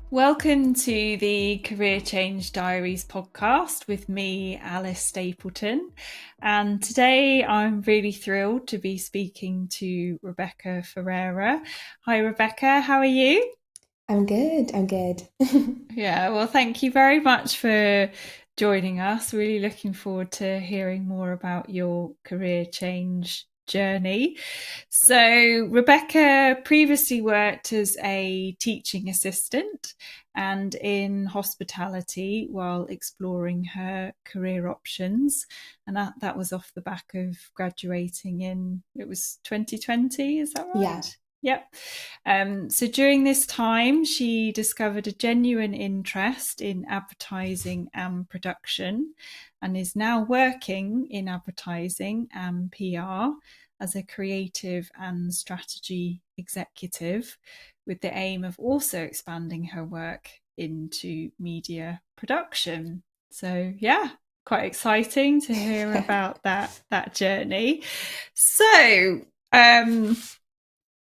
Welcome to the Career Change Diaries podcast with me, Alice Stapleton. And today I'm really thrilled to be speaking to Rebecca Ferreira. Hi, Rebecca. How are you? I'm good. Yeah, well, thank you very much for joining us. Really looking forward to hearing more about your career change journey. So, Rebecca previously worked as a teaching assistant and in hospitality while exploring her career options. And that was off the back of graduating in, it was 2020, is that Yeah. right? Yep. So during this time, she discovered a genuine interest in advertising and production and is now working in advertising and PR as a creative and strategy executive with the aim of also expanding her work into media production. So, yeah, quite exciting to hear about that journey. So,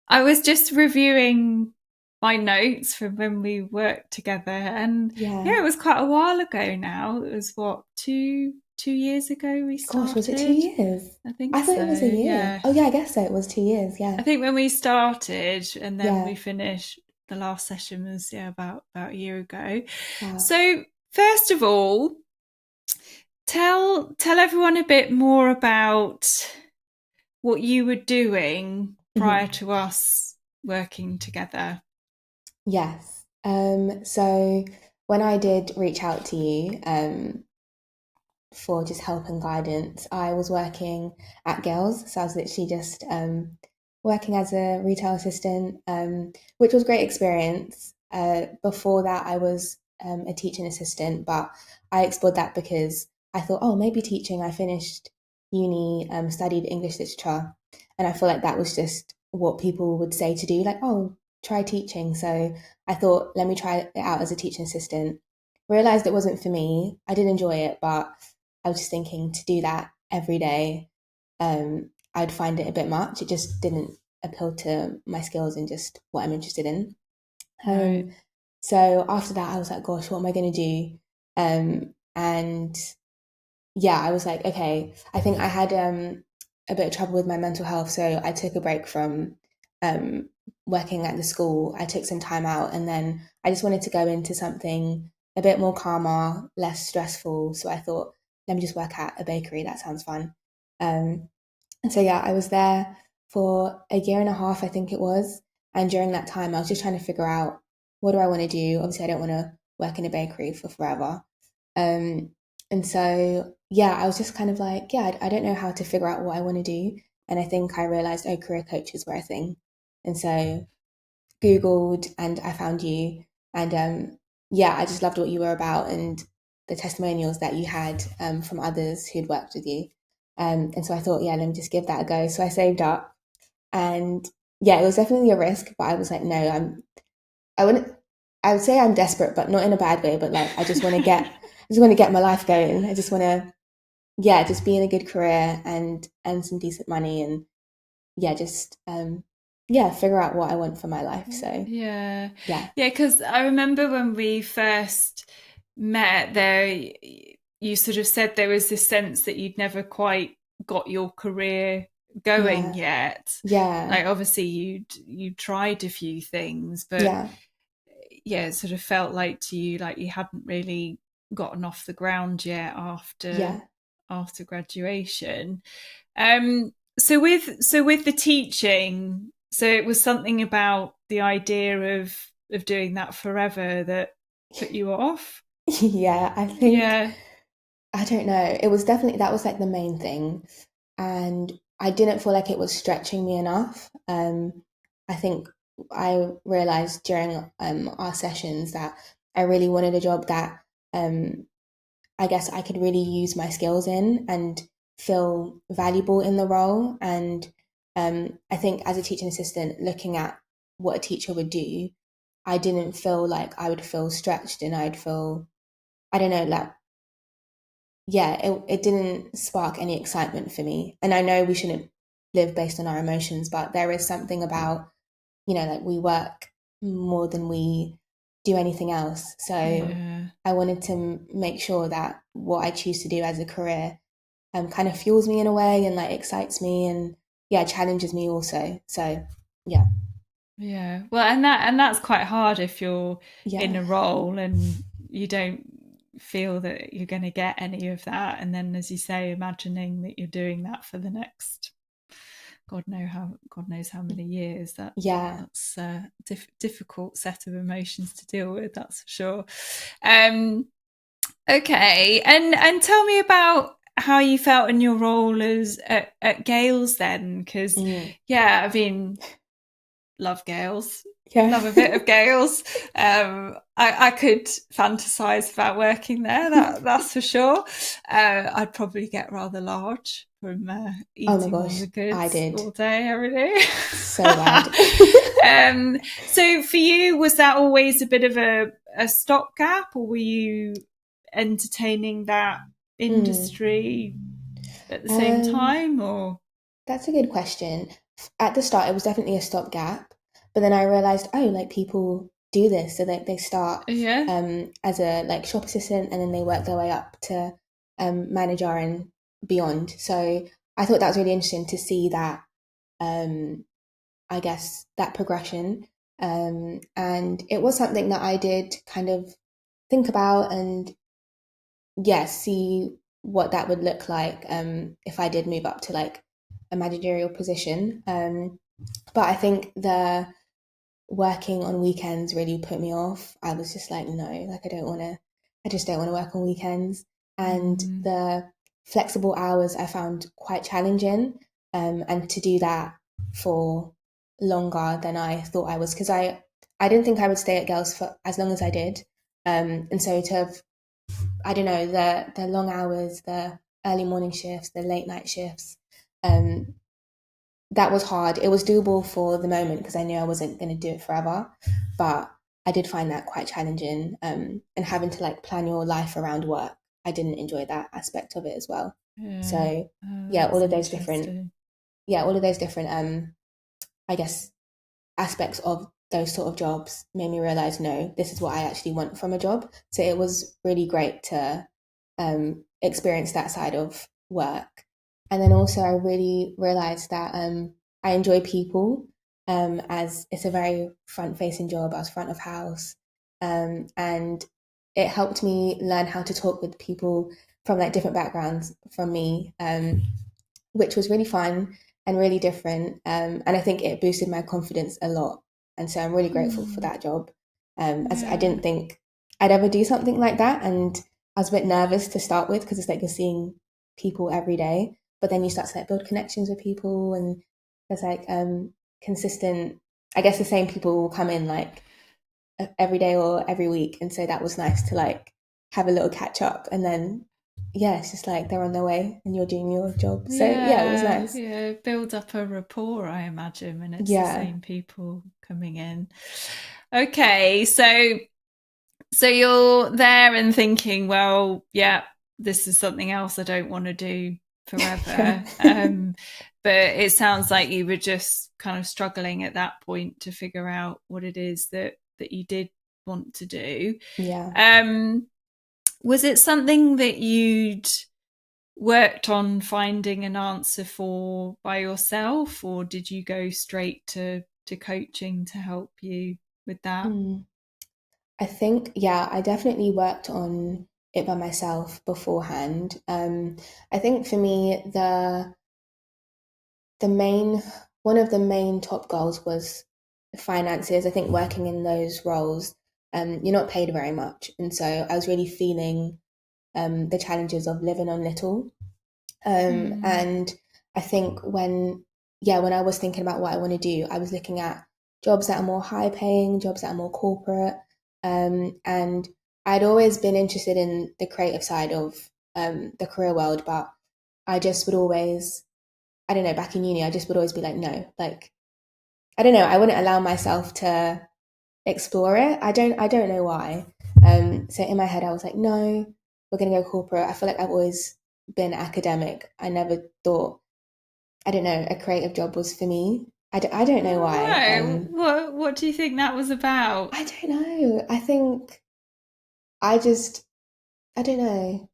I was just reviewing my notes from when we worked together, and Yeah. yeah, it was quite a while ago now. It was what, two years ago we Gosh, was it two started? years? I think I thought it so. was a year. Yeah, Oh, yeah, I guess so. It was 2 years. I Yeah. think when we started and then we Yeah. finished, the last session was about a year ago. Wow. So first of all, tell everyone a bit more about what you were doing prior Mhm. to us working together. Yes. So when I did reach out to you, for just help and guidance, I was working at Girls. So I was literally just working as a retail assistant, which was a great experience. Before that, I was a teaching assistant, but I explored that because I thought, oh, maybe teaching. I finished uni, studied English literature, and I feel like that was just what people would say to do, like, oh, try teaching. So I thought, let me try it out as a teaching assistant. Realized it wasn't for me. I did enjoy it, but I was just thinking to do that every day, I'd find it a bit much. It just didn't appeal to my skills and just what I'm interested in. Right. Um, so after that, I was like, gosh, what am I going to do? And yeah, I was like, okay, I think I had a bit of trouble with my mental health. So I took a break from um, working at the school. I took some time out and then I just wanted to go into something a bit more calmer, less stressful. So I thought, let me just work at a bakery. That sounds fun. And so, yeah, I was there for a year and a half, I think it was. And during that time, I was just trying to figure out what do I want to do? Obviously, I don't want to work in a bakery for forever. Um, and so, yeah, I was just kind of like, yeah, I don't know how to figure out what I want to do. And I think I realized, oh, career coaches were a thing. And so Googled and I found you. And yeah, I just loved what you were about and the testimonials that you had from others who'd worked with you. And so I thought, yeah, let me just give that a go. So I saved up and yeah, it was definitely a risk, but I was like, no, I wouldn't, I would say I'm desperate, but not in a bad way, but like, I just want to get my life going. I just want to, yeah, just be in a good career and earn some decent money and yeah, just, yeah, figure out what I want for my life. So Yeah. yeah, Yeah, because I remember when we first met there, you sort of said there was this sense that you'd never quite got your career going yeah, yet. yeah, Like obviously you tried a few things, but yeah, yeah, it sort of felt like to you like you hadn't really gotten off the ground yet after yeah. graduation. So with the teaching, so it was something about the idea of doing that forever that put you off. Yeah, I think Yeah, I don't know. It was definitely that was like the main thing, and I didn't feel like it was stretching me enough. I think I realized during our sessions that I really wanted a job that um, I guess I could really use my skills in and feel valuable in the role. And I think as a teaching assistant, looking at what a teacher would do, I didn't feel like I would feel stretched and I'd feel I don't know, like yeah, it didn't spark any excitement for me. And I know we shouldn't live based on our emotions, but there is something about, like we work more than we do anything else. So Yeah. I wanted to make sure that what I choose to do as a career kind of fuels me in a way and like excites me and yeah, challenges me also. So yeah, Yeah. Well, and that's quite hard if you're in yeah, a role and you don't feel that you're going to get any of that, and then, as you say, imagining that you're doing that for the next God knows how many years. yeah. That's a difficult set of emotions to deal with. That's for sure. Um, okay, and tell me about how you felt in your role as at Gales then, because Mm. yeah, I mean, love Gales. Yeah. Love a bit of Gales. I could fantasize about working there. That's for sure. I'd probably get rather large from Oh my eating all gosh, the I goods did all day, every day. so bad. So for you, was that always a bit of a stopgap, or were you entertaining that Mm. industry at the same Um, time? Or that's a good question. At the start, it was definitely a stopgap, but then I realized, oh, like people do this, so they start yeah, as a like shop assistant, and then they work their way up to manager and beyond. So I thought that was really interesting to see that. Um, I guess that progression, and it was something that I did kind of think about and yeah, see what that would look like if I did move up to like a managerial position. But I think the working on weekends really put me off. I was just like, no, like I just don't want to work on weekends. And mm, the flexible hours I found quite challenging. And to do that for longer than I thought I was, because I didn't think I would stay at Girls for as long as I did. And so to have I don't know, the long hours, the early morning shifts, the late night shifts. Um, that was hard. It was doable for the moment because I knew I wasn't going to do it forever, but I did find that quite challenging. And having to like plan your life around work, I didn't enjoy that aspect of it as well. yeah. So Oh, yeah, that's interesting. all of those different, I guess aspects of those sort of jobs made me realize no, this is what I actually want from a job. So it was really great to experience that side of work. And then also, I really realized that I enjoy people as it's a very front facing job. I was front of house. And it helped me learn how to talk with people from like different backgrounds from me, which was really fun and really different. And I think it boosted my confidence a lot. And so I'm really grateful for Mm, that job. As I yeah. didn't think I'd ever do something like that. And I was a bit nervous to start with because it's like you're seeing people every day, but then you start to like build connections with people and there's like consistent, I guess the same people will come in like every day or every week. And so that was nice to like have a little catch up and then yeah, it's just like they're on their way and you're doing your job. So yeah, it was Yeah, nice. yeah, build up a rapport, I imagine, when it's the Yeah. same people coming in. Okay, so you're there and thinking, well, yeah, this is something else I don't want to do Yeah. forever. But it sounds like you were just kind of struggling at that point to figure out what it is that you did want to do. Yeah. Um, was it something that you'd worked on finding an answer for by yourself, or did you go straight to coaching to help you with that? Mm. I think, yeah, I definitely worked on it by myself beforehand. I think for me, the main one of the main top goals was finances. I think working in those roles, you're not paid very much, and so I was really feeling the challenges of living on little. Mm, And I think when I was thinking about what I want to do, I was looking at jobs that are more high paying, jobs that are more corporate. And I'd always been interested in the creative side of the career world, but I just would always, I don't know, back in uni, I just would always be like, no, like, I don't know, I wouldn't allow myself to explore it. I don't know why. So in my head, I was like, no, we're gonna go corporate. I feel like I've always been academic. I never thought, I don't know, a creative job was for me. I don't know Oh, why. no. What do you think that was about? I don't know. I think I just, I don't know.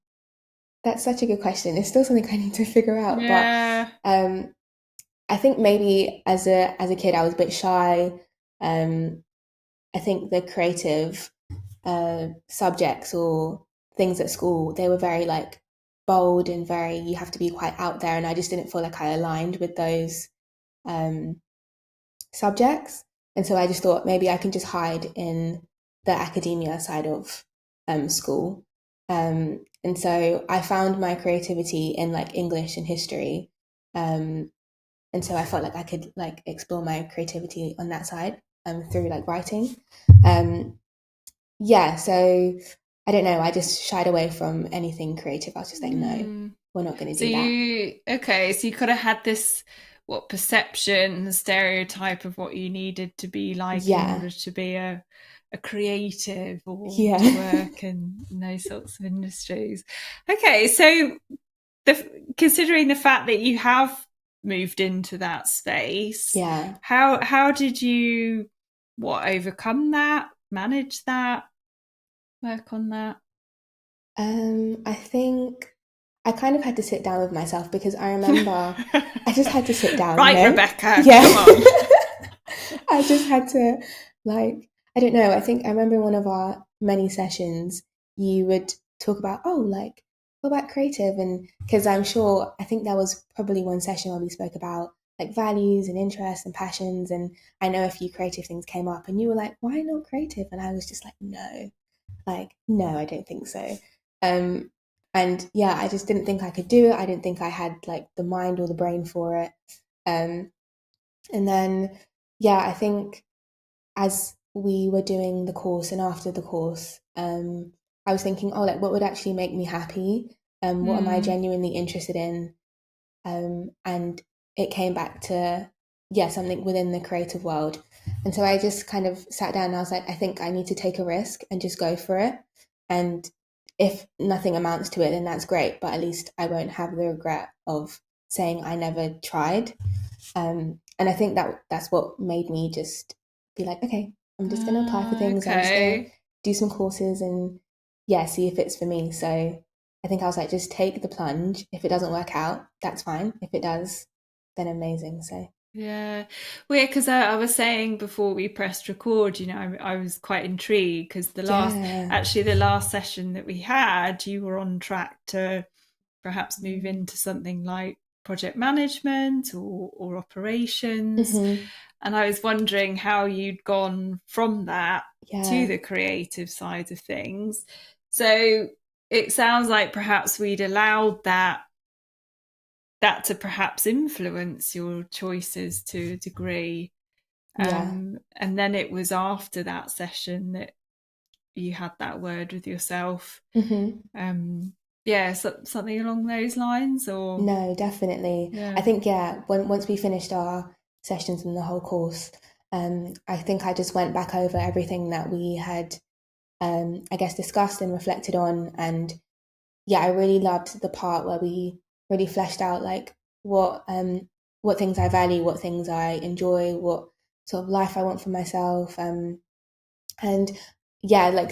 That's such a good question. It's still something I need to figure out. But Yeah. um, I think maybe as a kid I was a bit shy. Um, I think the creative subjects or things at school, they were very like bold and very, you have to be quite out there. And I just didn't feel like I aligned with those um, subjects. And so I just thought maybe I can just hide in the academia side of school. And so I found my creativity in like English and history. Um, and so I felt like I could like explore my creativity on that side through like writing. Um, yeah, so I don't know. I just shied away from anything creative. I was just like, no, Mm. we're not going to So do that. you could have had this what perception, stereotype of what you needed to be like in Yeah, order to be a creative or yeah, to work in those sorts of industries. Okay, so considering the fact that you have moved into that space, yeah. how did you what overcome that, manage that, work on that? I think I kind of had to sit down with myself because I remember I just had to sit down, you Right, know? Rebecca, Yeah. come on. I just had to, like, I don't know. I think I remember in one of our many sessions, you would talk about, oh, like, what about creative? And because I'm sure, I think there was probably one session where we spoke about like values and interests and passions. And I know a few creative things came up, and you were like, why not creative? And I was just like, no, I don't think so. Um, and yeah, I just didn't think I could do it. I didn't think I had like the mind or the brain for it. Um, and then, yeah, I think as we were doing the course and after the course, I was thinking, oh, like what would actually make me happy? What am I Mm. genuinely interested in? And it came back to, yeah, something within the creative world. And so I just kind of sat down and I was like, I think I need to take a risk and just go for it. And if nothing amounts to it, then that's great. But at least I won't have the regret of saying I never tried. And I think that that's what made me just be like, okay, I'm just going to apply for things. I'm just going to Okay. do some courses and yeah, see if it's for me. So I think I was like, just take the plunge. If it doesn't work out, that's fine. If it does, then amazing. So Yeah. Well, yeah, because I was saying before we pressed record, I was quite intrigued because yeah. the last session that we had, you were on track to perhaps move into something like project management or operations. Hmm. And I was wondering how you'd gone from that to Yeah. the creative side of things. So it sounds like perhaps we'd allowed that to perhaps influence your choices to a degree. Yeah. And then it was after that session that you had that word with yourself. Hmm. Um, yeah, something along those lines, or No, definitely. I yeah. think, yeah, once we finished our sessions and the whole course, I think I just went back over everything that we had I guess, discussed and reflected on. And yeah, I really loved the part where we really fleshed out like what things I value, what things I enjoy, what sort of life I want for myself. And yeah, like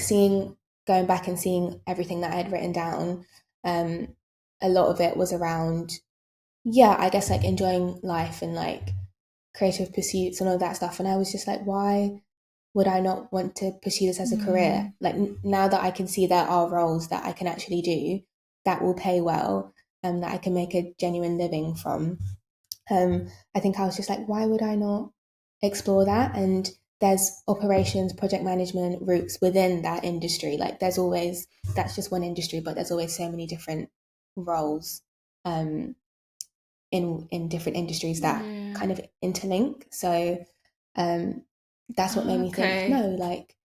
going back and seeing everything that I had written down. Um, a lot of it was around, yeah, I guess like enjoying life and like creative pursuits and all that stuff. And I was just like, why would I not want to pursue this as a career? Mm, Like now that I can see there are roles that I can actually do that will pay well and that I can make a genuine living from. I think I was just like, why would I not explore that? And there's operations, project management routes within that industry. Like there's always, that's just one industry, but there's always so many different roles um, in different industries that yeah. kind of interlink. So um, that's what made me think, Okay. no, like,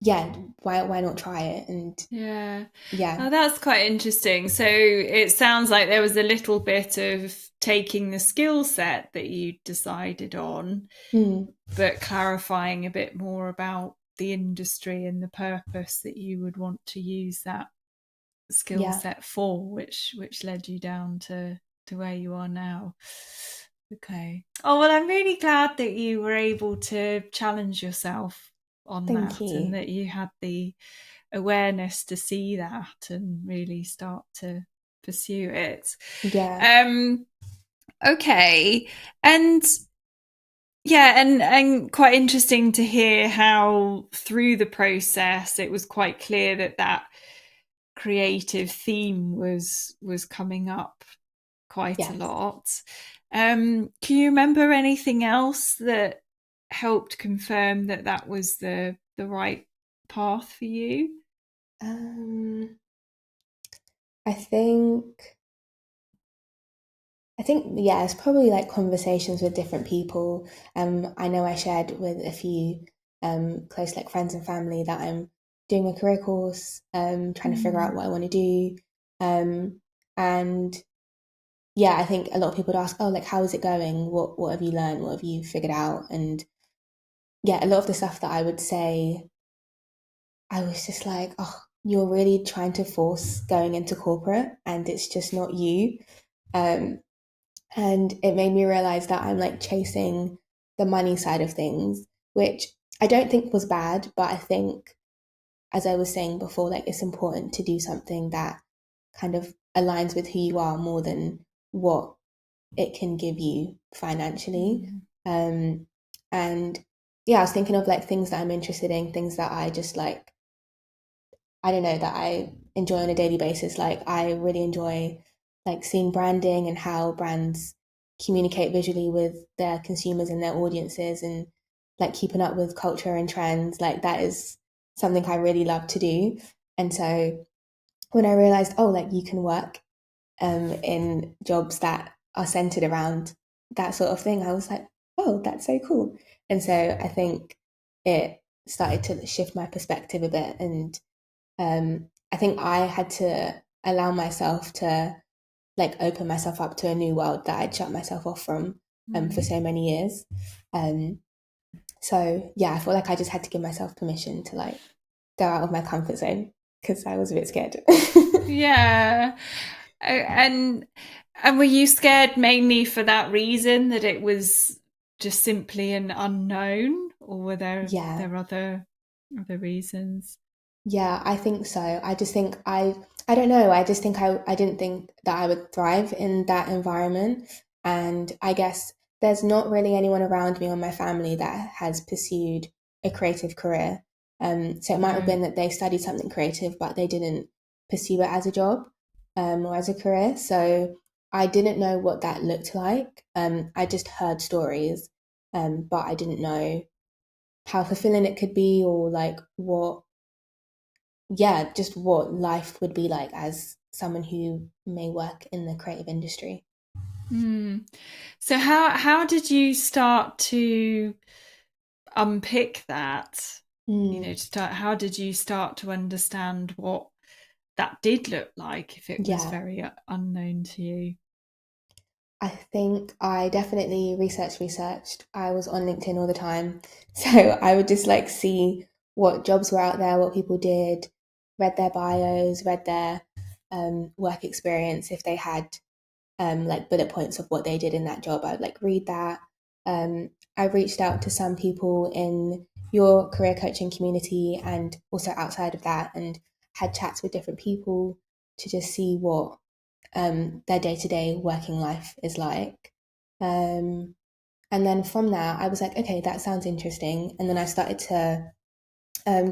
yeah, why not try it? And Yeah. yeah, Oh, that's quite interesting. So it sounds like there was a little bit of taking the skill set that you decided on, mm, but clarifying a bit more about the industry and the purpose that you would want to use that skill yeah, set for, which led you down to where you are now. Okay. Oh, well, I'm really glad that you were able to challenge yourself on Thank that and you. that you had the awareness to see that and really start to pursue it. Yeah. Um, okay. And yeah, and quite interesting to hear how through the process it was quite clear that that creative theme was coming up quite a Yes. lot. Can you remember anything else that helped confirm that that was the right path for you? Um, I think yeah, it's probably like conversations with different people. I know I shared with a few close like friends and family that I'm doing a career course, trying to figure out Mm, what I want to do. Um, and yeah, I think a lot of people would ask, oh, like how is it going? What have you learned? What have you figured out? And yeah, a lot of the stuff that I would say, I was just like, oh, you're really trying to force going into corporate and it's just not you. Um, and it made me realize that I'm like chasing the money side of things, which I don't think was bad, but I think, as I was saying before, like it's important to do something that kind of aligns with who you are more than what it can give you financially. mm, Um, and yeah, I was thinking of like things that I'm interested in, things that I just like, I don't know, that I enjoy on a daily basis. Like I really enjoy like seeing branding and how brands communicate visually with their consumers and their audiences and like keeping up with culture and trends. Like that is something I really love to do. And so when I realized, oh, like you can work in jobs that are centered around that sort of thing, I was like, oh, that's so cool. And so I think it started to shift my perspective a bit. And I think I had to allow myself to like open myself up to a new world that I'd shut myself off from for mm. so many years. Um, so yeah, I feel like I just had to give myself permission to like go out of my comfort zone because I was a bit scared. Yeah. And were you scared mainly for that reason that it was just simply an unknown, or were Yeah, there other reasons? yeah, I think so. I just think I don't know. I just think I didn't think that I would thrive in that environment. And I guess there's not really anyone around me or my family that has pursued a creative career. So it might have No. been that they studied something creative, but they didn't pursue it as a job, or as a career. So I didn't know what that looked like. I just heard stories, but I didn't know how fulfilling it could be or like what yeah, just what life would be like as someone who may work in the creative industry. Mm. So how did you start to unpick that? You know, Mm, to start, how did you start to understand what that did look like if it was yeah, very unknown to you? I think I definitely researched. I was on LinkedIn all the time. So I would just like see what jobs were out there, what people did, read their bios, read their work experience. If they had like bullet points of what they did in that job, I'd like read that. I reached out to some people in your career coaching community and also outside of that, and had chats with different people to just see what their day to day working life is like. Um, and then from there, I was like, okay, that sounds interesting. And then I started to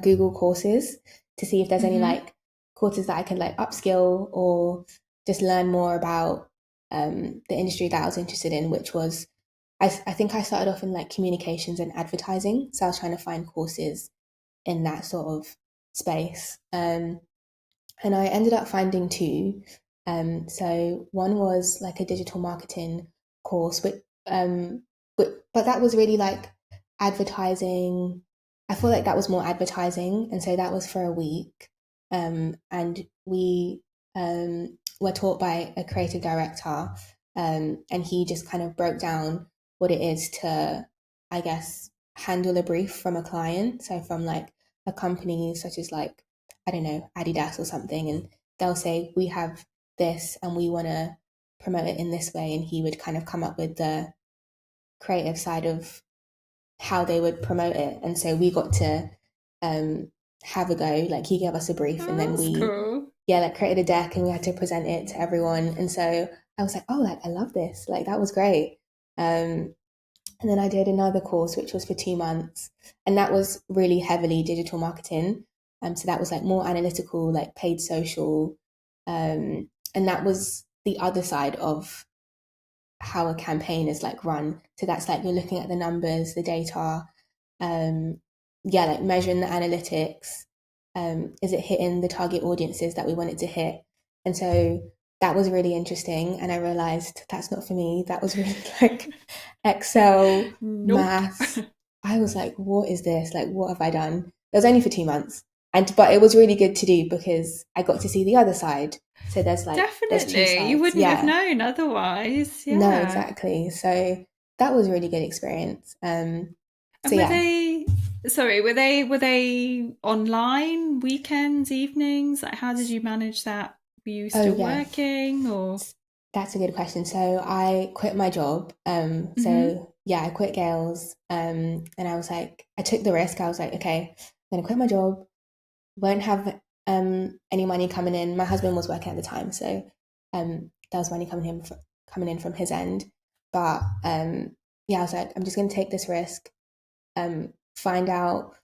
Google courses to see if there's any Mm-hmm. like courses that I could like upskill or just learn more about the industry that I was interested in, which was, I think I started off in like communications and advertising. So I was trying to find courses in that sort of space. And I ended up finding two. So one was like a digital marketing course, but that was really like advertising. I feel like that was more advertising, and so that was for a week. And we were taught by a creative director, and he just kind of broke down what it is to, I guess, handle a brief from a client. So from like a company such as like I don't know, Adidas or something, and they'll say, we have this and we want to promote it in this way. And he would kind of come up with the creative side of how they would promote it. And so we got to um, have a go. Like he gave us a brief, and Oh, then that's we, cool. yeah, like created a deck, and we had to present it to everyone. And so I was like, oh, like I love this. Like that was great. And then I did another course which was for 2 months, and that was really heavily digital marketing. So that was like more analytical, like paid social, and that was the other side of how a campaign is like run. So that's like you're looking at the numbers, the data, um, yeah, like measuring the analytics. Is it hitting the target audiences that we want it to hit? And so that was really interesting. And I realized that's not for me. That was really like Excel, Nope. maths. I was like, what is this? Like, what have I done? It was only for 2 months. But it was really good to do because I got to see the other side. So there's two Definitely. You sides. wouldn't have Yeah. known otherwise. No, Yeah. exactly. So that was a really good experience. So And were yeah. they sorry, were they online, weekends, evenings? Like how did you manage that? Were you Oh still yeah. working or That's a good question. So I quit my job. Mhm. So yeah, I quit Gales. And I was like, I took the risk. I was like, okay, I'm gonna quit my job. Won't have any money coming in. My husband was working at the time, so there was money coming in from his end. But yeah, I was like, I'm just gonna take this risk. Find out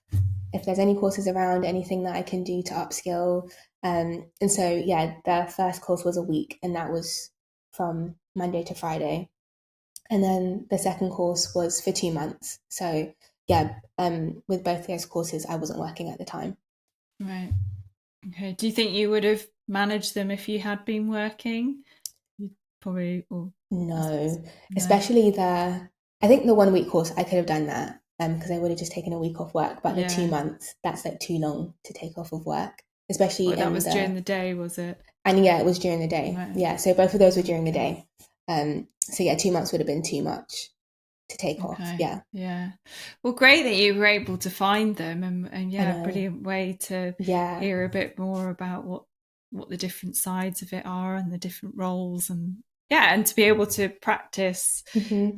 if there's any courses around, anything that I can do to upskill. And so, yeah, the first course was a week, and that was from Monday to Friday. And then the second course was for 2 months. So, yeah, with both those courses, I wasn't working at the time. right. Okay. Do you think you would have managed them if you had been working? You probably or No, no. especially I think the 1 week course, I could have done that because I would have just taken a week off work. But the two Yeah. months, that's like too long to take off of work, especially Well, that in was during the the day, was it? And yeah, it was during the day. Right. Yeah, so both of those were during the Okay. day. So yeah, 2 months would have been too much to take off. Okay. Yeah, Yeah. Well, great that you were able to find them, and I yeah, know. brilliant way to Yeah. hear a bit more about what the different sides of it are and the different roles, and yeah, and to be able to practice, Hmm.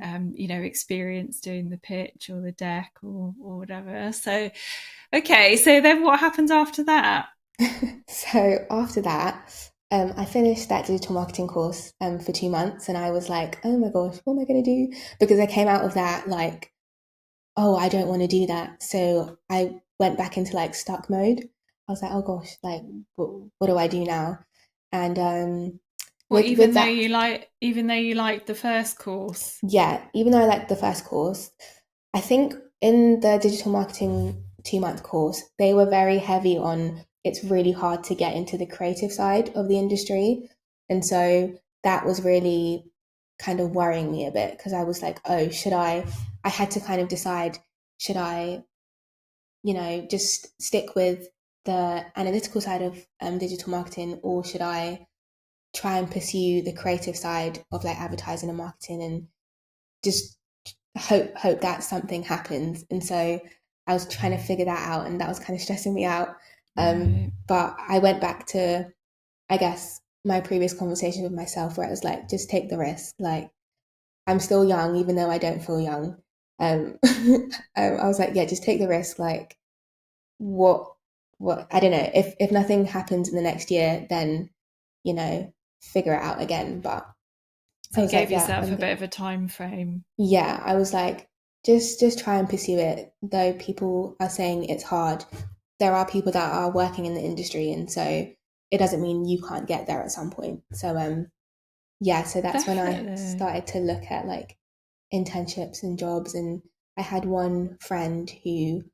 experience doing the pitch or the deck or whatever. So, okay, so then what happens after that? So after that, I finished that digital marketing course for 2 months, and I was like, oh my gosh, what am I going to do? Because I came out of that like, oh, I don't want to do that. So I went back into like stuck mode. I was like, oh gosh, like, what do I do now? And Well, with that, even though you liked the first course, yeah, even though I liked the first course, I think in the digital marketing 2 month course, they were very heavy on it's really hard to get into the creative side of the industry. And so that was really kind of worrying me a bit because I was like, oh, I had to kind of decide, should I, just stick with the analytical side of digital marketing, or should I try and pursue the creative side of like advertising and marketing and just hope that something happens. And so I was trying to figure that out, and that was kind of stressing me out. right? But I went back to, I guess, my previous conversation with myself, where it was like, just take the risk. Like I'm still young, even though I don't feel young. I was like, yeah, just take the risk. Like what I don't know. If nothing happens in the next year, then you know figure it out again. But So I you was like, gave yeah, yourself a bit of a time frame. yeah, I was like, just try and pursue it. Though people are saying it's hard, there are people that are working in the industry, and so it doesn't mean you can't get there at some point. So yeah, so that's when I Definitely. started to look at like internships and jobs, and I had one friend who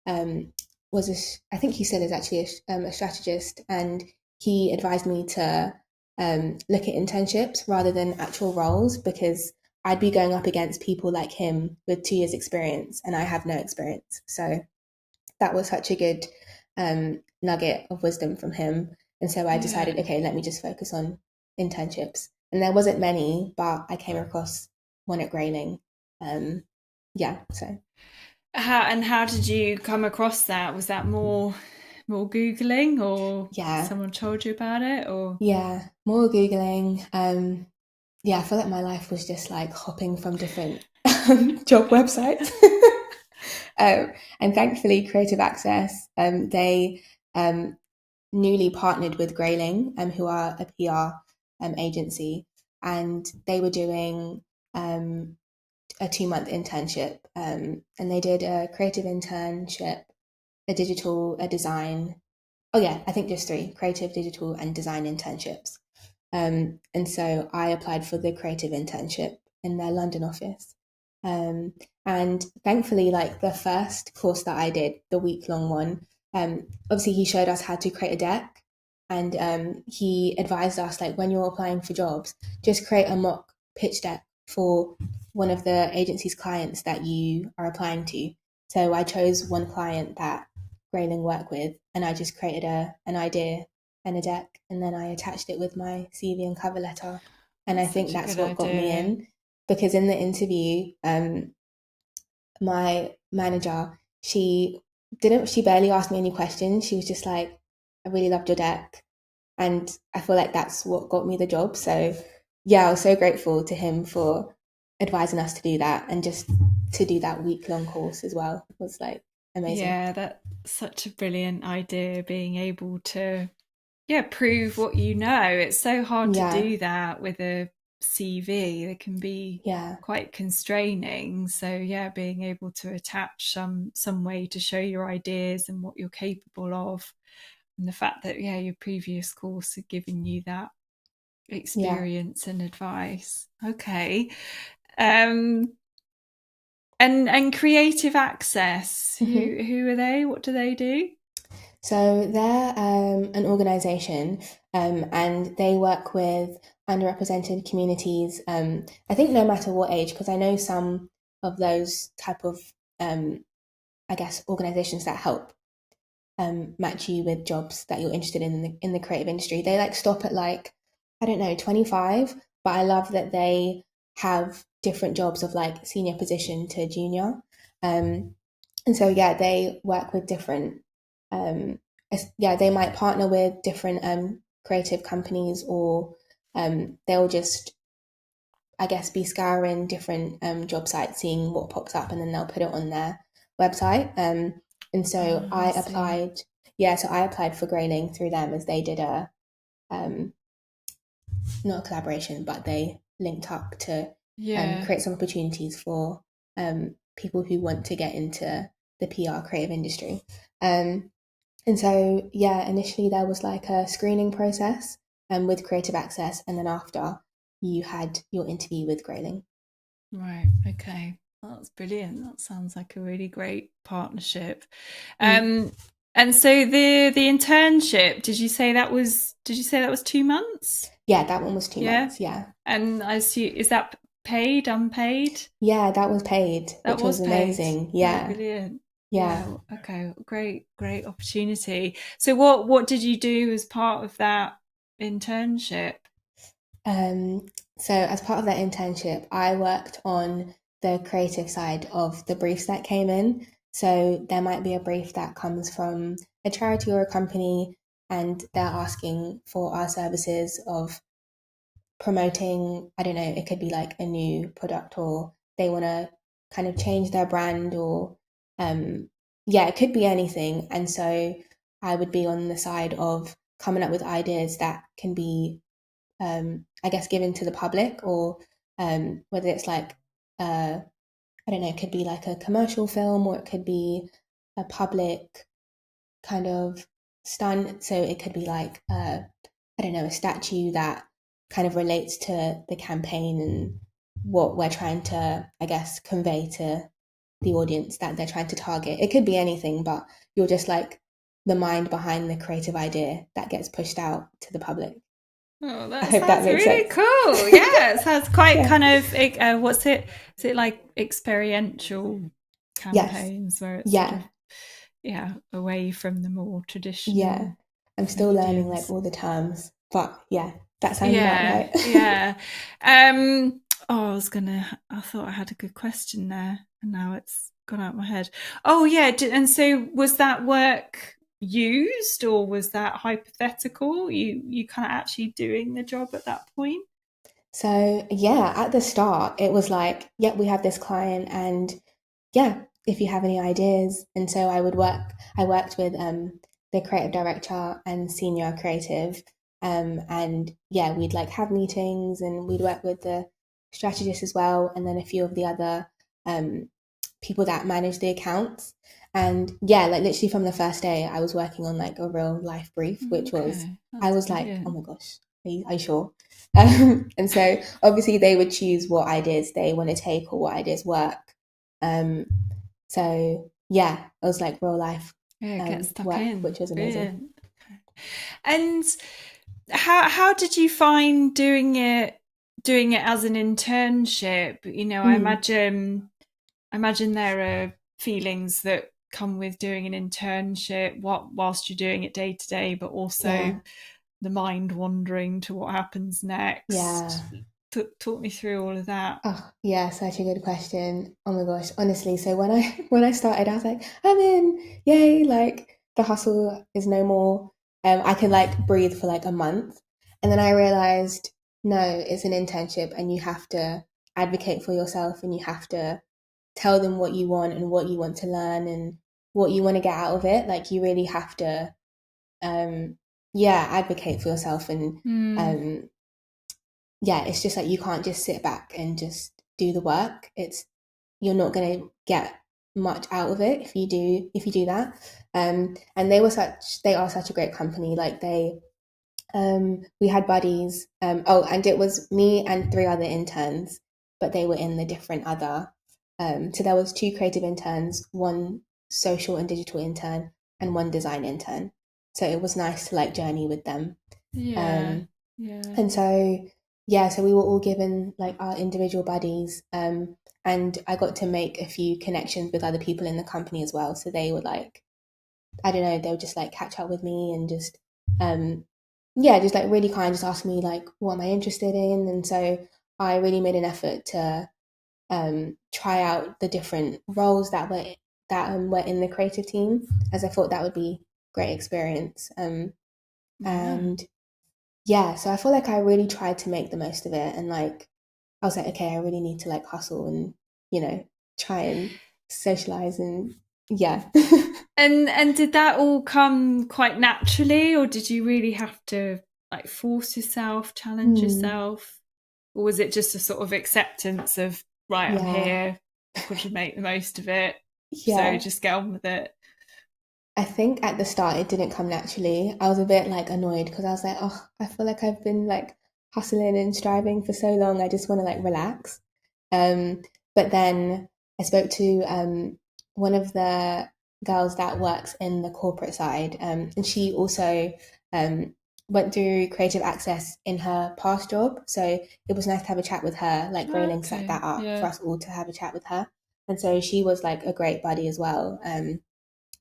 um I think he still is actually a strategist, and he advised me to look at internships rather than actual roles because I'd be going up against people like him with 2 years experience and I have no experience. So that was such a good nugget of wisdom from him. And so I Yeah. decided, okay, let me just focus on internships. And there wasn't many, but I came across one at Grayling. Um, yeah, so How did you come across that? Was that more googling, or yeah, someone told you about it, or yeah, more Googling. Yeah, I feel like my life was just like hopping from different job websites. And thankfully, Creative Access, they newly partnered with Grayling, who are a PR agency, and they were doing a 2 month internship, and they did a creative internship, a digital, a design. Oh yeah, I think just three: creative, digital, and design internships. And so I applied for the creative internship in their London office. Um, and thankfully, like the first course that I did, the week long one, obviously he showed us how to create a deck, and he advised us like when you're applying for jobs, just create a mock pitch deck for one of the agency's clients that you are applying to. So I chose one client that Grayling work with, and I just created an idea and a deck, and then I attached it with my CV and cover letter. And I That's think such a that's good what got me idea. in, because in the interview, my manager, she barely asked me any questions. She was just like, I really loved your deck. And I feel like that's what got me the job. So yeah, I was so grateful to him for advising us to do that, and just to do that week long course as well was like amazing. Yeah, that's such a brilliant idea, being able to, yeah, prove what you know. It's so hard to Yeah, do that with a CV. They can be yeah, quite constraining. So yeah, being able to attach some way to show your ideas and what you're capable of, and the fact that yeah, your previous course had given you that yeah. experience and advice. Okay. Um and Creative Access, Hmm. who are they? What do they do? So they're an organisation, and they work with underrepresented communities. I think no matter what age, because I know some of those type of, I guess, organisations that help match you with jobs that you're interested in the creative industry. They like stop at like, I don't know, 25, but I love that they have different jobs of like senior position to junior. Um, and so yeah, they work with different, um, yeah, they might partner with different creative companies, or they'll just, I guess, be scouring different job sites, seeing what pops up, and then they'll put it on their website. And so Oh, I I see. applied, yeah, so I applied for Grayling through them, as they did a, um, not a collaboration, but they linked up to Yeah. create some opportunities for people who want to get into the PR creative industry. Um, and so, yeah, initially there was like a screening process with Creative Access, and then after you had your interview with Grayling. Right. Okay. That's brilliant. That sounds like a really great partnership. Mm. Um, and so the internship, did you say that was 2 months? Yeah, that one was two Yeah. months. Yeah. And I see, is that paid, unpaid? Yeah, that was paid, That which was was paid. amazing. Oh, Yeah. brilliant. Yeah. Yeah. Okay. Great opportunity. So what did you do as part of that internship? Um, so, as part of that internship, I worked on the creative side of the briefs that came in. So, there might be a brief that comes from a charity or a company, and they're asking for our services of promoting, I don't know, it could be like a new product, or they want to kind of change their brand, or yeah, it could be anything. And so I would be on the side of coming up with ideas that can be, I guess, given to the public, or whether it's like, I don't know, it could be like a commercial film, or it could be a public kind of stunt. So it could be like, I don't know, a statue that kind of relates to the campaign and what we're trying to, I guess, convey to the audience that they're trying to target. It could be anything, but you're just like the mind behind the creative idea that gets pushed out to the public. Oh, I that hope that sounds makes really sense. cool. Yeah, it sounds quite Yeah. kind of what's it? Is it like experiential Yes. campaigns where it's sort of Yeah. yeah, away from the more Yeah. traditional I'm still learning like mediums. all the terms, but yeah, that sounds about Yeah, right. yeah. Oh, I thought I had a good question there, and now it's gone out of my head. Oh, yeah. And so was that work used, or was that hypothetical? You kind of actually doing the job at that point? So yeah, at the start, it was like, yep, we have this client, and yeah, if you have any ideas. And so I worked with the creative director and senior creative. And yeah, we'd like have meetings and we'd work with the strategist as well, and then a few of the other um, people that manage the accounts. And yeah, like literally from the first day, I was working on like a real life brief, which was, Okay, I that's was like, oh brilliant. my gosh, are you sure? And so obviously they would choose what ideas they want to take or what ideas work. Um, so yeah, it was like real life Yeah, get stuck work, in. which was amazing. Brilliant. Okay. And how did you find doing it as an internship? You know, Mm, I imagine there are feelings that come with doing an internship whilst you're doing it day to day, but also yeah, the mind wandering to what happens yeah. next. Talk me through all of that. Oh, yeah, such a good question. Oh my gosh, honestly. So when I when I started, I was like, I'm in, yay! Like the hustle is no more. I can like breathe for like a month, and then I realized, no, it's an internship, and you have to advocate for yourself, and you have to tell them what you want and what you want to learn and what you want to get out of it. Like you really have to, um, yeah, advocate for yourself, and Mm, um, yeah, it's just like you can't just sit back and just do the work. It's you're not going to get much out of it if you do that. And they are such a great company. Like we had buddies. Oh, and it was me and three other interns, but they were in the different other. So there was two creative interns, one social and digital intern, and one design intern. So it was nice to like journey with them. yeah, Um, yeah, and so, yeah, so we were all given like our individual buddies. And I got to make a few connections with other people in the company as well. So they were like, I don't know, they would just like catch up with me and just, um, yeah, just like really kind, just ask me like, what am I interested in? And so I really made an effort to try out the different roles that were in the creative team, as I thought that would be great experience. yeah. And yeah, so I feel like I really tried to make the most of it, and like I was like, okay, I really need to like hustle and you know try and socialize and yeah. And did that all come quite naturally, or did you really have to like force yourself, challenge Hmm. yourself, or was it just a sort of acceptance of right, I'm Yeah, here, I've got to make the most of it, so yeah. just get on with it? I think at the start it didn't come naturally. I was a bit like annoyed because I was like, oh, I feel like I've been like hustling and striving for so long. I just want to like relax. But then I spoke to one of the girls that works in the corporate side, and she also um, went through creative access in her past job. So it was nice to have a chat with her. Like Rayling set Okay, that up for yeah, us all to have a chat with her. And so she was like a great buddy as well.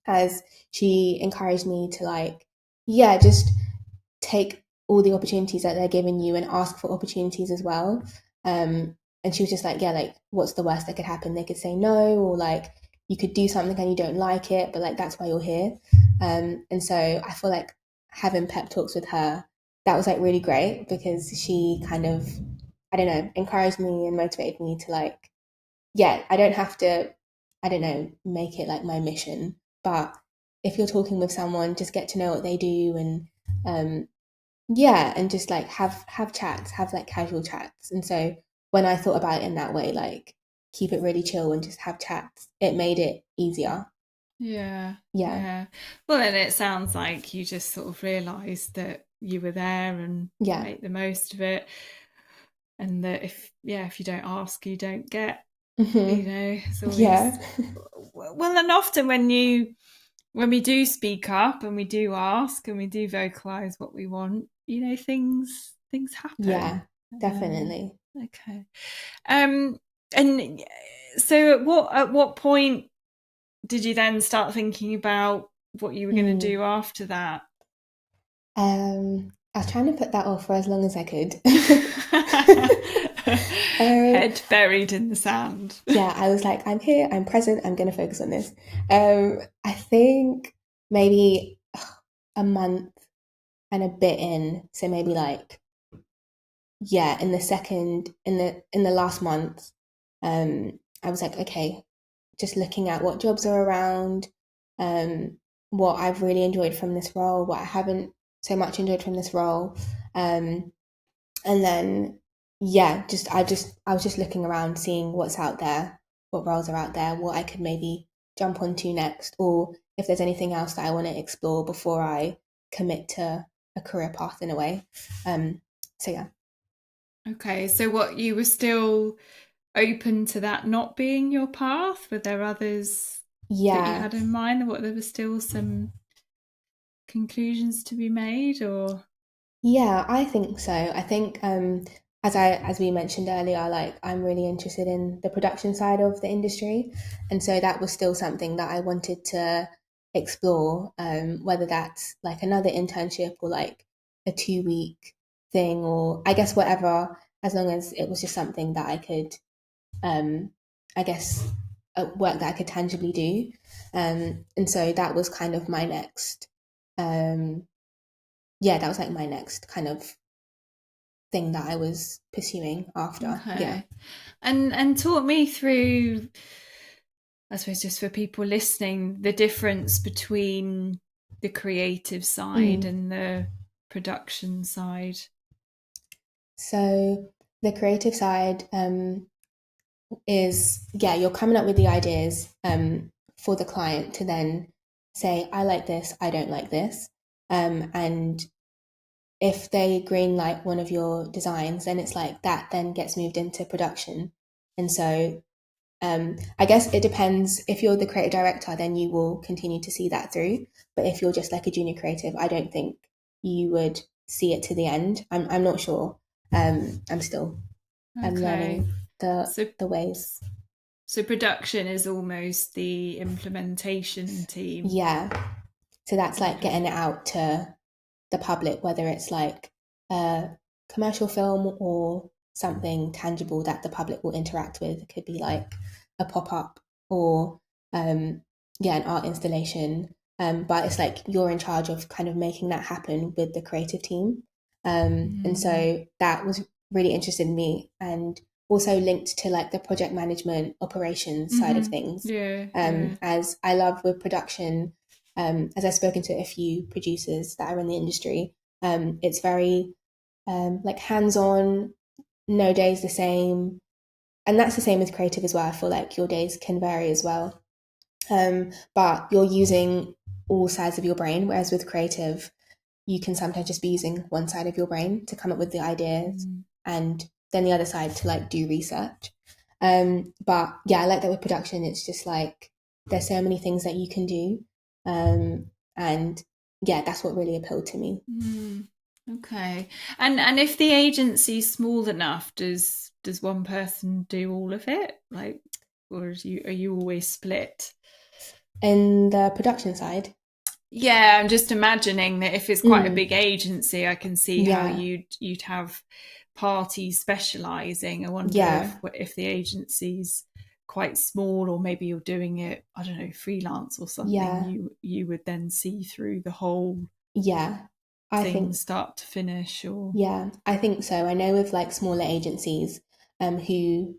As she encouraged me to like, yeah, just take all the opportunities that they're giving you and ask for opportunities as well. And she was just like, yeah, like what's the worst that could happen? They could say no, or like you could do something and you don't like it, but like that's why you're here. And so I feel like having pep talks with her, that was like really great because she kind of, I don't know, encouraged me and motivated me to like, yeah, I don't have to, I don't know, make it like my mission. But if you're talking with someone, just get to know what they do and yeah, and just like have chats, have like casual chats. And so when I thought about it in that way, like keep it really chill and just have chats, it made it easier. yeah, Yeah. yeah. Well, then it sounds like you just sort of realised that you were there and Yeah. make the most of it, and that if you don't ask, you don't get. You Hmm. know, it's Yeah. always well, and often when we do speak up and we do ask and we do vocalize what we want, you know, things Yeah, happen. definitely. Okay. Um, and so at what point did you then start thinking about what you were going to Hmm. do after that? I was trying to put that off for as long as I could. um, Head buried in the sand. yeah, I was like, I'm here, I'm present, I'm going to focus on this. I think maybe a month and a bit in, so maybe like yeah, in the last month, I was like, okay, just looking at what jobs are around, um, what I've really enjoyed from this role, what I haven't so much enjoyed from this role, um, and then yeah, I was just looking around, seeing what's out there, what roles are out there, what I could maybe jump onto next, or if there's anything else that I want to explore before I commit to a career path in a way. Um, so yeah, Okay, so what, you were still open to that not being your path? Were there others that you yeah, had in mind? What, there were still some conclusions to be made, or? yeah, I think so. I think as we mentioned earlier, like I'm really interested in the production side of the industry, and so that was still something that I wanted to explore. Whether that's like another internship or like a 2 week thing, or I guess whatever, as long as it was just something that I could, um, I guess, work that I could tangibly do. And so that was kind of my next. Um, yeah, that was like my next kind of thing that I was pursuing after. Yeah. Okay. And talk me through, I suppose, just for people listening, the difference between the creative side Mm. and the production side. So the creative side is, yeah, you're coming up with the ideas for the client to then say, I like this, I don't like this. And if they green light one of your designs, then it's like that then gets moved into production. And so I guess it depends. If you're the creative director, then you will continue to see that through. But if you're just like a junior creative, I don't think you would see it to the end. I'm not sure. I'm Okay. learning So the ways. so production is almost the implementation team. Yeah. So that's like Okay. getting it out to the public, whether it's like a commercial film or something tangible that the public will interact with. It could be like a pop up or yeah, an art installation. But it's like you're in charge of kind of making that happen with the creative team. And Mm. so that was really interested in me and also linked to like the project management operations side of things. Yeah, yeah. As I love with production, as I've spoken to a few producers that are in the industry, it's very like hands on, no day's the same. And that's the same with creative as well. I feel like your days can vary as well. But you're using all sides of your brain, whereas with creative, you can sometimes just be using one side of your brain to come up with the ideas Mm. and then the other side to like do research. But yeah, I like that with production. It's just like there's so many things that you can do. And yeah, that's what really appealed to me. Mm. Okay. And if the agency's small enough, does one person do all of it? Like, or are you always split? And the production side, Yeah, I'm just imagining that if it's quite a mm, big agency, I can see how yeah, you'd have parties specializing. I wonder yeah, if the agency's quite small, or maybe you're doing it, I don't know, freelance or something, yeah, you would then see through the whole yeah. I thing think, start to finish, or. yeah, I think so. I know with like smaller agencies, who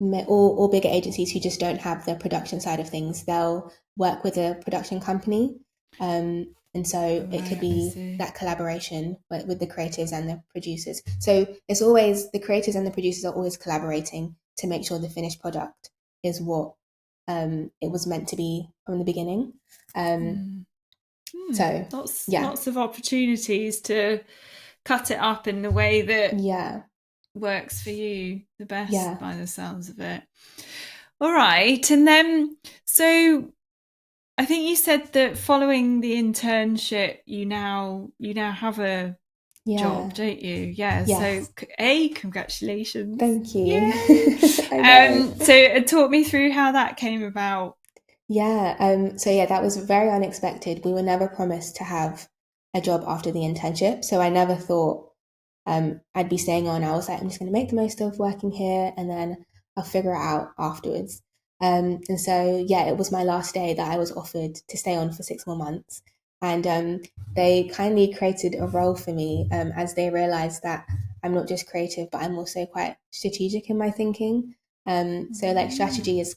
or bigger agencies who just don't have the production side of things, they'll work with a production company. And so it could Right, I be see. that collaboration with the creatives and the producers. So it's always the creators and the producers are always collaborating to make sure the finished product is what it was meant to be from the beginning. Um, Hmm. so yeah, Lots of opportunities to cut it up in the way that yeah, works for you the best, yeah, by the sounds of it. All right, and then so I think you said that following the internship, you now have a job, yeah, don't you? Yeah. So yes. congratulations! Thank you. Yay! I know. So talk me through how that came about. Yeah, so yeah, that was very unexpected. We were never promised to have a job after the internship, so I never thought I'd be staying on. I was like, I'm just going to make the most of working here, and then I'll figure it out afterwards. And so yeah, it was my last day that I was offered to stay on for 6 more months, and they kindly created a role for me as they realised that I'm not just creative, but I'm also quite strategic in my thinking. So like Mm. strategy is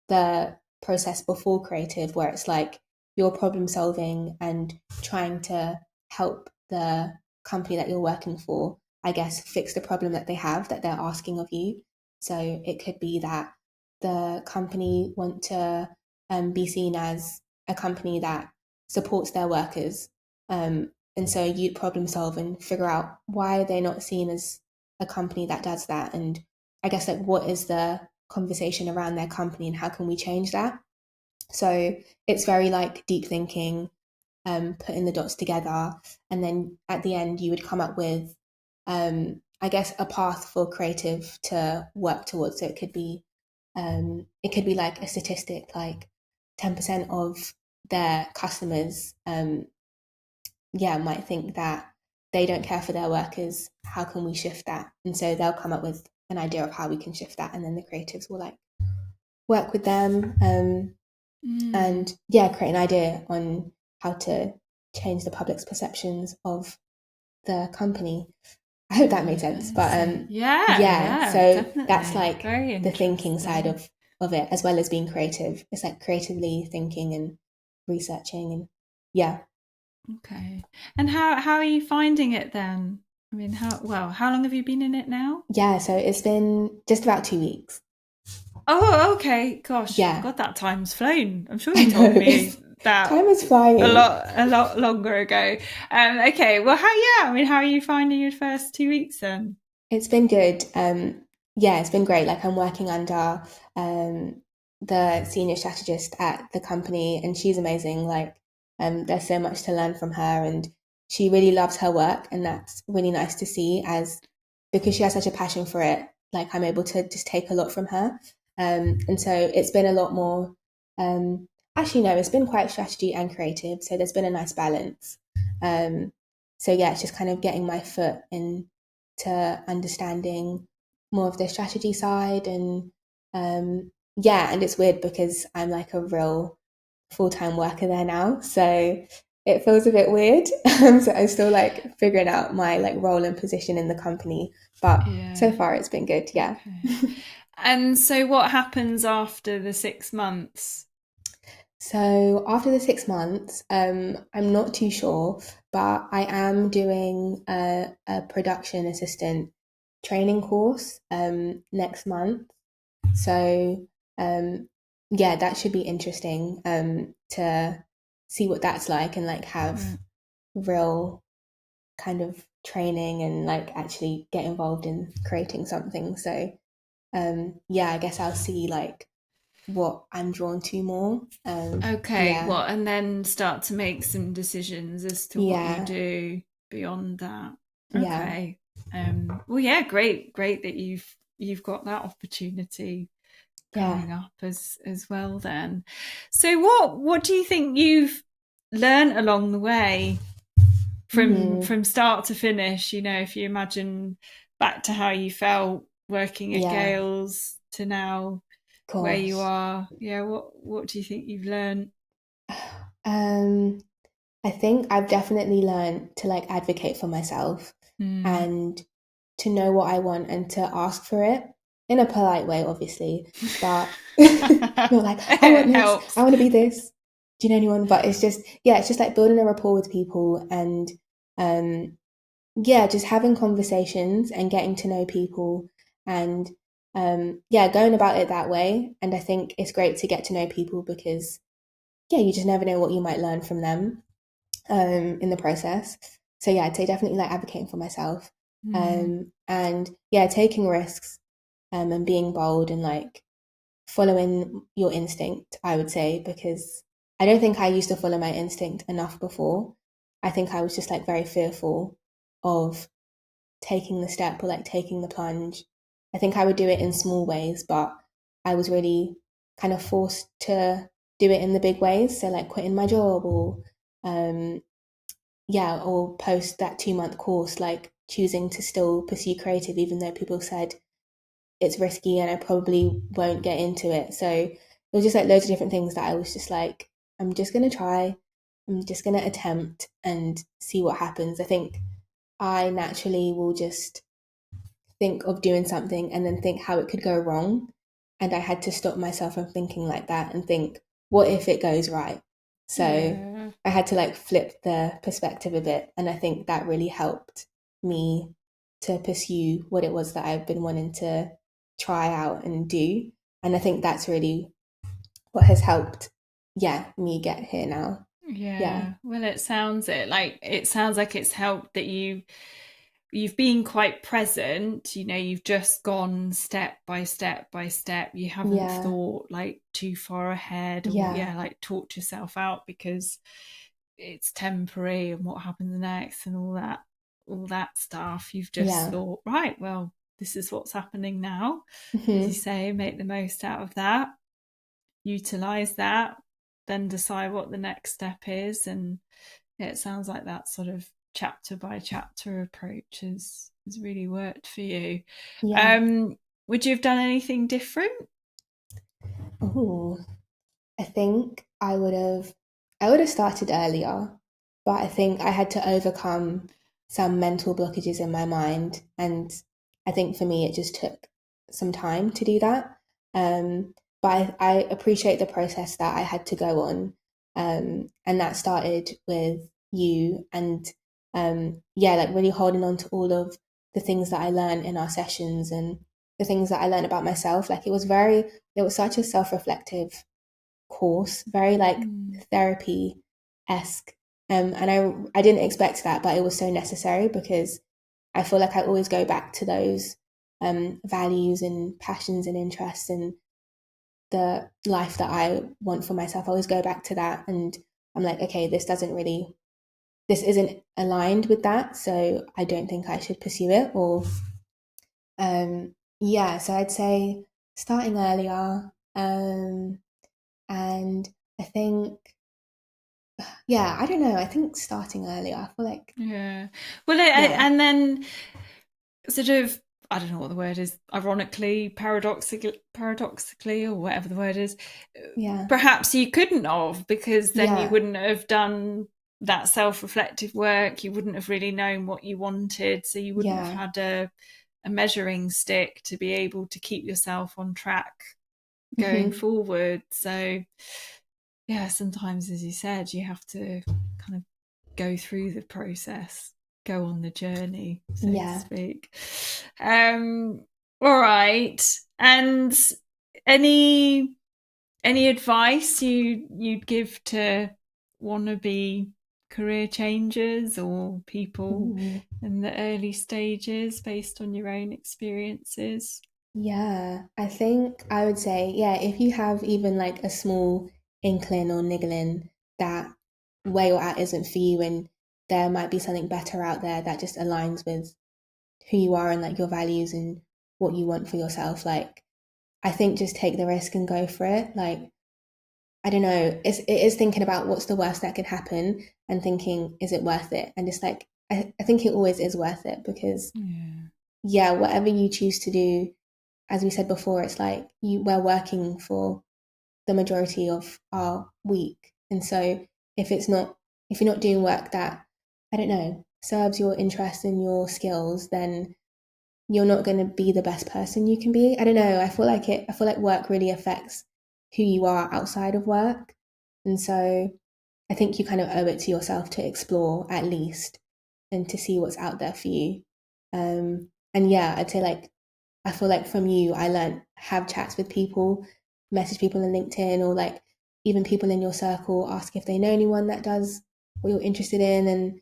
the process before creative, where it's like you're problem solving and trying to help the company that you're working for, I guess, fix the problem that they have that they're asking of you. So it could be that the company want to be seen as a company that supports their workers. And so you'd problem solve and figure out why they're not seen as a company that does that. And I guess like what is the conversation around their company and how can we change that? So it's very like deep thinking, putting the dots together, and then at the end you would come up with, I guess, a path for creative to work towards. So it could be like a statistic, like 10% of their customers, yeah, might think that they don't care for their workers. How can we shift that? And so they'll come up with an idea of how we can shift that, and then the creatives will like work with them, Mm. and yeah, create an idea on how to change the public's perceptions of the company. I hope that made sense. I But see. Yeah, yeah, yeah, so that's definitely. like Very the thinking side interesting. of it, as well as being creative. It's like creatively thinking and researching, and yeah. Okay. And how are you finding it then? I mean, how long have you been in it now? Yeah, so it's been just about 2 weeks. Oh, okay. Gosh, Yeah, God, that time's flown. I'm sure I you know. told It's me that time is flying. a lot longer ago. Okay. Well, yeah. I mean, how are you finding your first 2 weeks then? It's been good. Yeah, it's been great. Like I'm working under um, the senior strategist at the company, and she's amazing. Like there's so much to learn from her, and she really loves her work, and that's really nice to see. As because she has such a passion for it, like I'm able to just take a lot from her. And so it's been a lot more. Um, Actually, no, it's been quite strategy and creative. So there's been a nice balance. Um, so yeah, it's just kind of getting my foot in to understanding more of the strategy side, and yeah, and it's weird because I'm like a real full-time worker there now, so it feels a bit weird. So I'm still like figuring out my like role and position in the company, but so Yeah. far it's been good. Yeah. Okay. And so, what happens after the 6 months? So after the 6 months, I'm not too sure, but I am doing a production assistant training course next month. So yeah, that should be interesting to see what that's like and like have Right. real kind of training and like actually get involved in creating something. So yeah, I guess I'll see like what I'm drawn to more. Okay, Yeah, well, and then start to make some decisions as to what you yeah, do beyond that. yeah, Okay. Well, yeah, great that you've got that opportunity yeah. coming up as well then. So what do you think you've learned along the way Hmm. from start to finish? You know, if you imagine back to how you felt working at Yeah, Gales to now where you gosh. are, yeah, what do you think you've learned? Um, I think I've definitely learned to like advocate for myself Hmm. and to know what I want and to ask for it in a polite way, obviously, but not like, I want It this, I helps. want to be this. Do you know anyone? But it's just, yeah, it's just like building a rapport with people and, um, yeah, just having conversations and getting to know people and, yeah, going about it that way. And I think it's great to get to know people because, yeah, you just never know what you might learn from them in the process. So yeah, I'd say definitely like advocating for myself, Hmm. and yeah, taking risks, and being bold and like following your instinct. I would say because I don't think I used to follow my instinct enough before. I think I was just like very fearful of taking the step or like taking the plunge. I think I would do it in small ways, but I was really kind of forced to do it in the big ways. So like quitting my job or um, yeah, or post that 2 month course, like choosing to still pursue creative, even though people said it's risky and I probably won't get into it. So it was just like loads of different things that I was just like, I'm just going to try, I'm just going to attempt and see what happens. I think I naturally will just think of doing something and then think how it could go wrong. And I had to stop myself from thinking like that and think, what if it goes right? So Yeah. I had to like flip the perspective a bit. And I think that really helped me to pursue what it was that I've been wanting to try out and do. And I think that's really what has helped, yeah, me get here now. Yeah. Yeah. Well, it sounds like it's helped that you've been quite present. You've just gone step by step by step. You haven't Yeah. thought like too far ahead, or Yeah. yeah, like talked yourself out because it's temporary and what happens next and all that stuff. You've just Yeah. thought, right, well, this is what's happening now. As you Hmm. say, make the most out of that, utilize that, then decide what the next step is. And yeah, it sounds like that sort of chapter by chapter approach has really worked for you. Yeah. Um, would you have done anything different? Oh, I think I would have started earlier, but I think I had to overcome some mental blockages in my mind, and I think for me it just took some time to do that. But I appreciate the process that I had to go on, and that started with you, and yeah, like really holding on to all of the things that I learned in our sessions and the things that I learned about myself. Like it was such a self-reflective course, very like Mm. therapy esque. And I didn't expect that, but it was so necessary because I feel like I always go back to those values and passions and interests and the life that I want for myself. I always go back to that, and I'm like, okay, this isn't aligned with that, so I don't think I should pursue it. Or yeah, so I'd say starting earlier, and I think yeah, I don't know. I think starting earlier. I feel like Yeah. Well, yeah, and then sort of, I don't know what the word is, ironically, paradoxically, or whatever the word is, yeah, perhaps you couldn't have, because then you yeah, wouldn't have done that self-reflective work. You wouldn't have really known what you wanted, so you wouldn't have yeah. had a measuring stick to be able to keep yourself on track going Hmm. forward. So yeah, sometimes, as you said, you have to kind of go through the process, go on the journey, so to Yeah. speak. All right. And any any advice you'd give to wannabe career changers or people Ooh. in the early stages based on your own experiences? Yeah. I think I would say, yeah, if you have even like a small inkling or niggling that where you're at isn't for you and there might be something better out there that just aligns with who you are and like your values and what you want for yourself, like I think just take the risk and go for it. Like I don't know, it is thinking about what's the worst that could happen and thinking, is it worth it? And just like, I think it always is worth it because, Yeah. yeah, whatever you choose to do, as we said before, it's like we're working for the majority of our week. And so if you're not doing work that, I don't know, serves your interest and your skills, then you're not going to be the best person you can be. I don't know. I feel like work really affects who you are outside of work. And so I think you kind of owe it to yourself to explore at least and to see what's out there for you. And yeah, I'd say like, I feel like from you, I learned have chats with people, message people on LinkedIn or like even people in your circle, ask if they know anyone that does what you're interested in. And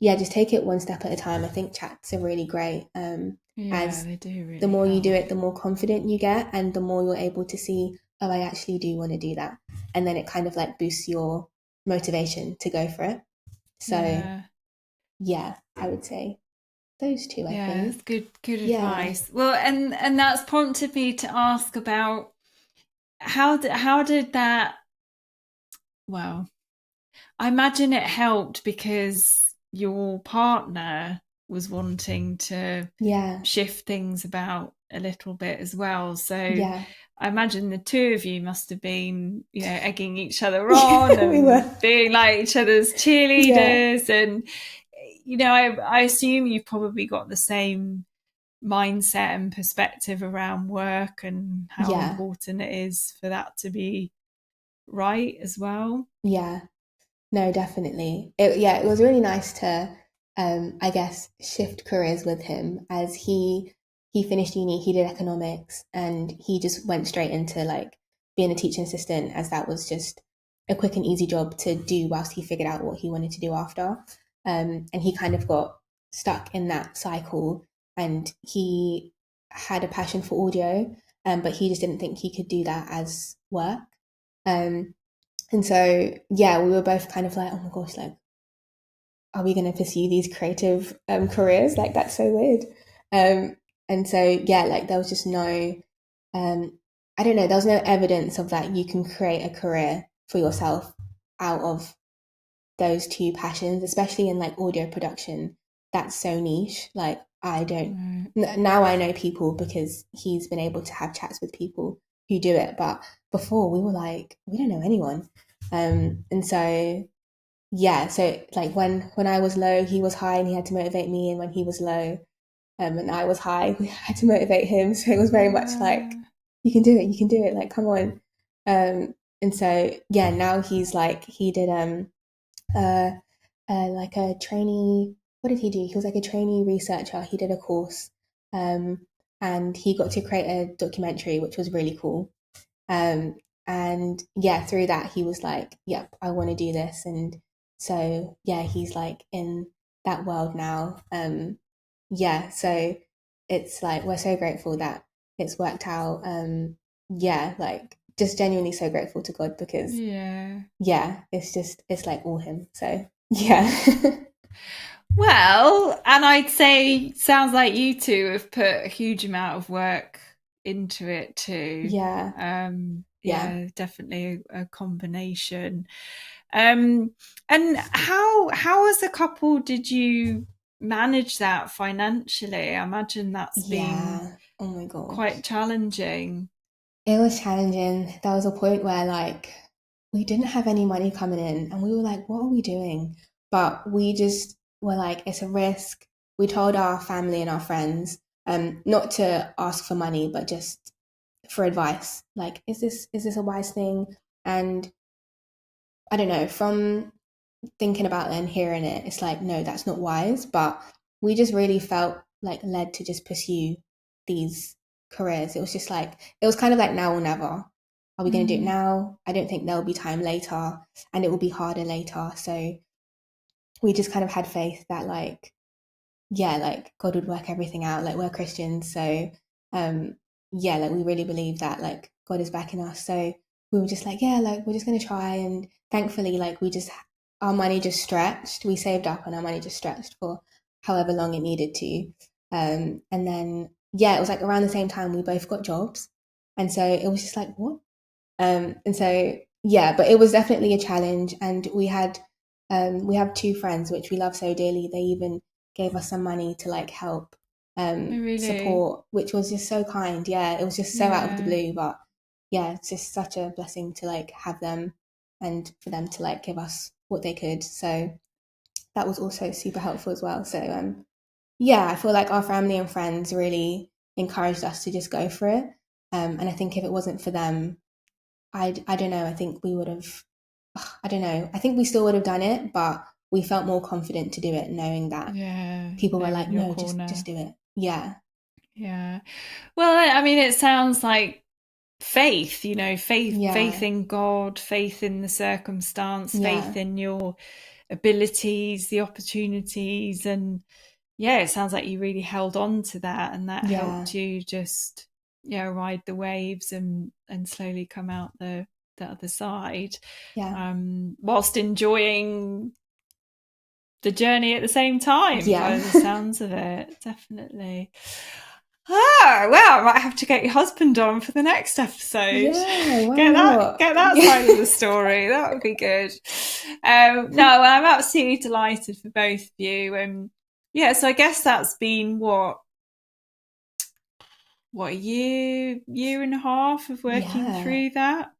yeah, just take it one step at a time. I think chats are really great. Yeah, As they do the really more you do help. it, the more confident you get, and the more you're able to see, oh, I actually do want to do that. And then it kind of like boosts your motivation to go for it. So, Yeah. yeah, I would say those two, I Yeah, it's think. good Yeah, advice. Well, and that's prompted me to ask about how did that, well, I imagine it helped because your partner was wanting to yeah, shift things about a little bit as well. So yeah. I imagine the two of you must have been, egging each other on Yeah, we were. and being like each other's Yeah, cheerleaders. And, I assume you've probably got the same mindset and perspective around work and how Yeah. important it is for that to be right as well. Yeah. No, definitely. It was really nice to, I guess, shift careers with him as he finished uni, he did economics, and he just went straight into like being a teaching assistant, as that was just a quick and easy job to do whilst he figured out what he wanted to do after. And he kind of got stuck in that cycle, and he had a passion for audio, but he just didn't think he could do that as work. Um, and so, yeah, we were both kind of like, oh my gosh, like, are we going to pursue these creative careers? Like, that's so weird. Um, and so, yeah, like, there was just no, um, I don't know, there was no evidence of that you can create a career for yourself out of those two passions, especially in like audio production. That's so niche. Like, I don't, Right. now I know people because he's been able to have chats with people who do it. But before we were like, we don't know anyone. And so yeah, so like when I was low, he was high and he had to motivate me, and when he was low, and I was high, we had to motivate him. So it was very much like, Yeah. you can do it, you can do it, like come on. And so yeah, now he's like he did uh like a trainee. What did he do? He was like a trainee researcher. He did a course, um, and he got to create a documentary, which was really cool. Um, and yeah, through that, he was like, yep, I want to do this. And so, yeah, he's like in that world now. Yeah, so it's like, we're so grateful that it's worked out. Yeah, like just genuinely so grateful to God because, Yeah. yeah, it's like all Him. So, yeah. Well, and I'd say sounds like you two have put a huge amount of work into it too. Yeah, yeah, Yeah, definitely a combination. Um, and how as a couple did you manage that financially? I imagine that's been yeah. Oh my quite gosh. challenging. It was challenging. There was a point where like we didn't have any money coming in and we were like, what are we doing? But we just were like, it's a risk. We told our family and our friends, not to ask for money, but just for advice. Like, is this a wise thing? And I don't know, from thinking about it and hearing it, it's like, no, that's not wise. But we just really felt like led to just pursue these careers. It was just like, it was kind of like now or never. Are we going to do it Mm, now? I don't think there'll be time later and it will be harder later. So we just kind of had faith that, like, yeah, like God would work everything out. Like, we're Christians. So, um, yeah, like we really believe that, like, God is backing us. So we were just like, yeah, like, we're just going to try. And thankfully, like, our money just stretched. We saved up and our money just stretched for however long it needed to. And then, yeah, it was like around the same time we both got jobs. And so it was just like, what? And so, yeah, but it was definitely a challenge. And we have two friends which we love so dearly. They even gave us some money to like help really? support, which was just so kind. Yeah, it was just so out of the Yeah. blue, but yeah, it's just such a blessing to like have them and for them to like give us what they could. So that was also super helpful as well. So yeah, I feel like our family and friends really encouraged us to just go for it. And I think if it wasn't for them, I don't know. I think we would have. I don't know. I think we still would have done it, but we felt more confident to do it, knowing that Yeah, people were they're like, in your "No, just corner. do it." Yeah, Yeah. Well, I mean, it sounds like faith, faith yeah, in God, faith in the circumstance, faith yeah, in your abilities, the opportunities. And yeah, it sounds like you really held on to that and that yeah, helped you just, ride the waves and slowly come out the other side, yeah, whilst enjoying the journey at the same time, yeah, by the sounds of it. Definitely. Ah, well, I might have to get your husband on for the next episode. yeah. Why Get that not? get that side of the story. That would be good. No, well, I'm absolutely delighted for both of you. And yeah, so I guess that's been what, a year and a half of working Yeah, through that,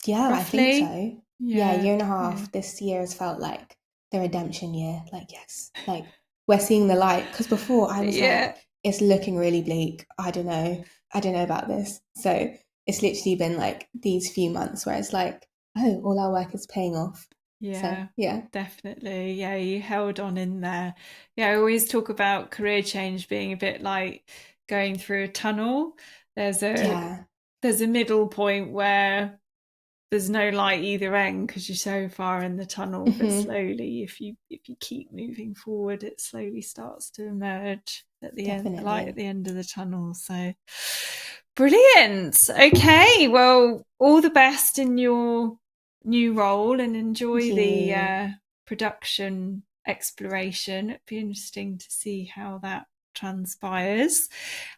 yeah. I think roughly. so. Yeah, Yeah, year and a yeah. half. This year has felt like the redemption year. Like, yes, like we're seeing the light. Because before I was like, Yeah. it's looking really bleak. I don't know. I don't know about this. So it's literally been like these few months where it's like, oh, all our work is paying off. So Yeah, yeah. definitely. Yeah, you held on in there. Yeah, I always talk about career change being a bit like going through a tunnel. There's a Yeah. there's a middle point where there's no light either end because you're so far in the tunnel, but Hmm. slowly, if you keep moving forward, it slowly starts to emerge at the end, the light at Definitely. the end of the tunnel. So brilliant. Okay, well, all the best in your new role and Thank enjoy the you. production exploration. It'd be interesting to see how that transpires.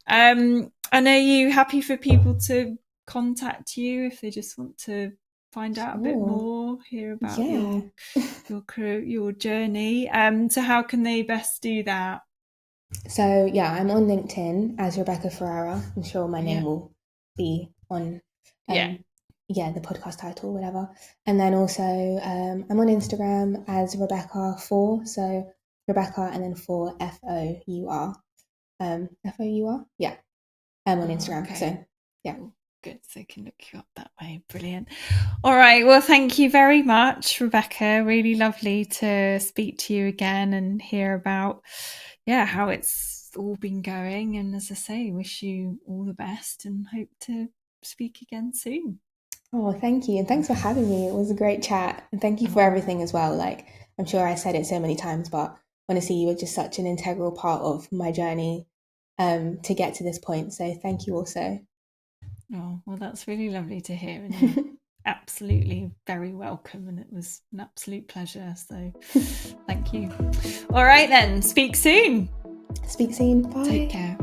And are you happy for people to contact you if they just want to find out a bit Sure. more, hear about Yeah. your career, your journey? So how can they best do that? So yeah, I'm on LinkedIn as Rebecca Ferreira. I'm sure my name Yeah, will be on yeah. yeah, the podcast title, whatever. And then also I'm on Instagram as Rebecca4. So Rebecca and then four FOUR. FOUR? Yeah. I'm on Oh, Instagram. okay. So yeah. Cool. Good. So they can look you up that way. Brilliant. All right. Well, thank you very much, Rebecca. Really lovely to speak to you again and hear about, yeah, how it's all been going. And as I say, wish you all the best and hope to speak again soon. Oh, thank you. And thanks for having me. It was a great chat. And thank you for Oh, everything as well. Like, I'm sure I said it so many times, but honestly, you were just such an integral part of my journey to get to this point. So thank you also. oh, well, that's really lovely to hear. And you're absolutely very welcome. And it was an absolute pleasure. So thank you. All right, then. Speak soon. Speak soon. Take Bye. care.